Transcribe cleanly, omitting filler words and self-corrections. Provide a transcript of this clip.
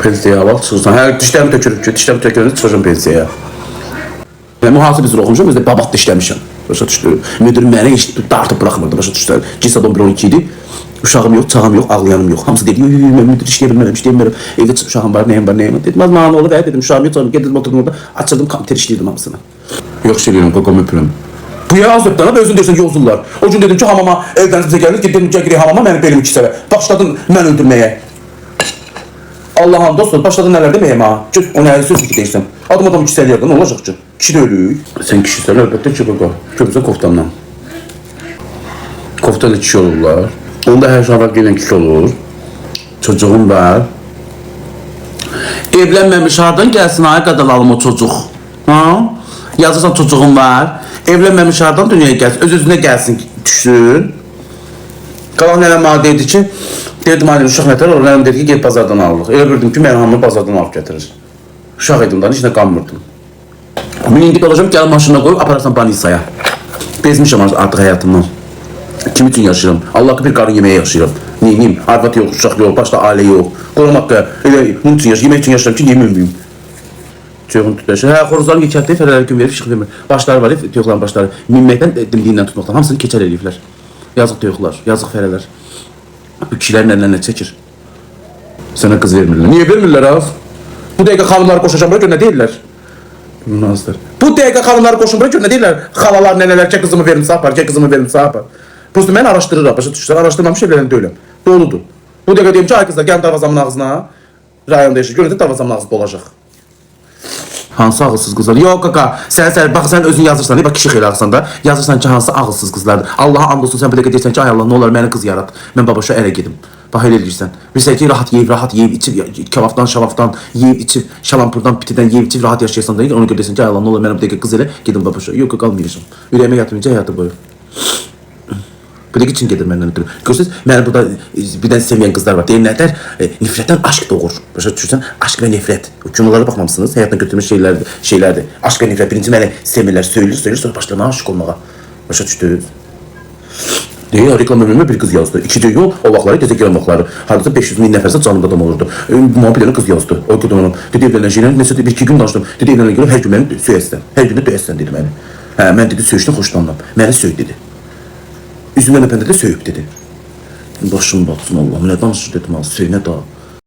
Pensiyaya bak çıxırsan. Hə, dişlərimi tökürüb ki, dişlərimi tökürüb çıxacam pensiyaya. Mühasib üzrə oxumuşam, özdə babatda işləmişəm. Başa düşdü. Müdürüm məni heç dartıb buraxmırdı, başa düşdü. Gis adam 1-12 idi. Uşağım yox, çağım yox, ağlayanım yox. Hamısı dedi, mən müdür işləyə bilmərəm. Evdə uşağım var, nəyim var. Dedim, az mənə olur, dedim, uşağım yox, gedim oturdum orada, açırdım, kompüter işləyirdim hamısını. Yox şey deyirəm, qaqam öpürəm. Bu ya az öpdənə, özün deyirsən yozurlar. O gün dedim ki, hamama, evdən bizə gəlir, dedim ki, girək hamama, mənim belim 2 səvə. Başladın mən öldürməyə. Allah'ın dostu, başladın nələr deməyəm ha. O nəyə söz ki deyirsən. Adam 2 səliyədən, nə olacaq ki? Kişi də ölüyük. Sən kişisən, əlbəttə ki, qaqa. Görürsən koftamdan. Kofta da kişi olurlar. Onda hər şey ilə kişi olur. Çocuğum var. Evlənməmiş hardan gəlsin ay qadalalım o çocuq. Ha? Yazırsan çocuğum var. Evlənməmiş hardan dünyaya gəlsin. Öz-özünə gəlsin, düşsün. Qalan nənəm mənə deyirdi ki, dedim annem uşaq nətər olur, nənəm dedi ki, gel bazardan alırıq. Elə bildim ki, mənim hamını bazardan alıp gətirir. Uşaq edim da, içində qanmırdım. Mən indi qalacam, gəl maşına qoyub, apararsan Banisaya. Bezmişəm artıq həyatımdan. Kim üçün yaşayıram? Allah bir qarın yeməyə yaşayıram. Neyim? Arvat yox, uşaq yox, başda ailə yox. Qorum haqqı, elə bunun üçün yaşayıram, yemək üçün yaşayıram ki, yeməyim. Tüyğun tütləşir. Hə, xoruzların keçərdiyi fərələri gün verib, işıq vermir. Başları var, tüyğların başları. Minməkdən, dimdiyindən tutmaqdan, hamısını keçər eləyiblər. Yazıq tüyğlar, yazıq fərələr. Bu kişilərin əllərinə çəkir. Sənə qız vermirlər. Niyə vermirlər az? Bu dəqiqə xanımları qoşacam, bura gör nə deyirlər? Nazdır. Bu dəqiqə xanımları qoşun, bura gör nə deyirlər? Xalalar, nənələr, ki qızımı verimsə apar, ki qızımı verimsə apar. Prosto mən araşdırıram, başa düşürsən, araşdırmamış evlənən deyiləm. Doludur. Bu dəqiqə deyim ki, ay qızlar, gəlin darvazamın ağzına. Rayonda yaşayır, görün də darvazamın ağzı dolacaq. Hansı ağılsız qızlar? Yox qaqa, bax sən özün yazırsan, bax kişi xeyli ağırsan da, yazırsan ki, hansı ağılsız qızlardır. Allaha and olsun, sən bir dəqiqə deyirsən ki, ay Allah, nə olar, məni qız yarat, mən babaşa ərə gedim. Bax elə eləyirsən. Bilsən ki, rahat yeyib, içib, kebabdan, şavafdan, yeyib, içib, şalampurdan, pitidən yeyib, içib, rahat yaşayırsan da, onu görə deyirsən ki, ay Allah, nə olar, mənə bir dəqiqə qız elə, gedim babaşa. Yox, qalmayacam. Ürəyimə yatmayınca həyatı boyu. Bir də için gedir məndən ötürü. Görürsünüz, məni burada bir dənə sevməyən qızlar var. Deyir nətər? Nifrətdən aşk doğur. Başa düşürsən? Aşk və nifrət. O kinolara baxmamışsınız. Həyatdan götürmüş şeylərdir. Aşk və nifrət. Birinci məni sevmirlər, söylür, sonra başlamaya aşık olmağa. Başa düşdünüz? Deyir, reklam bölümündə bir qız yazdı. 2 də yol, o vaxtları, gecə gələn vaxtları. Hardasa 500.000 nəfərsə canımda adam olurdu. Muhabbətlərini qız yazdı. O qıdım onun. Dedi, evlənəcəyinə, nəsə 1-2 gün danışdım. Dedi, evlənəcəyinə, hər gün məni söyəsən. Hər gün də döyəsən, dedi məni. Hə, mən dedi, söyüşdən xoşlanmam. Məni söy, dedi. Üzümdən öpəndə də söyüb dedi. Başım batsın Allah'ım, nə danışır dedim, söyle daha.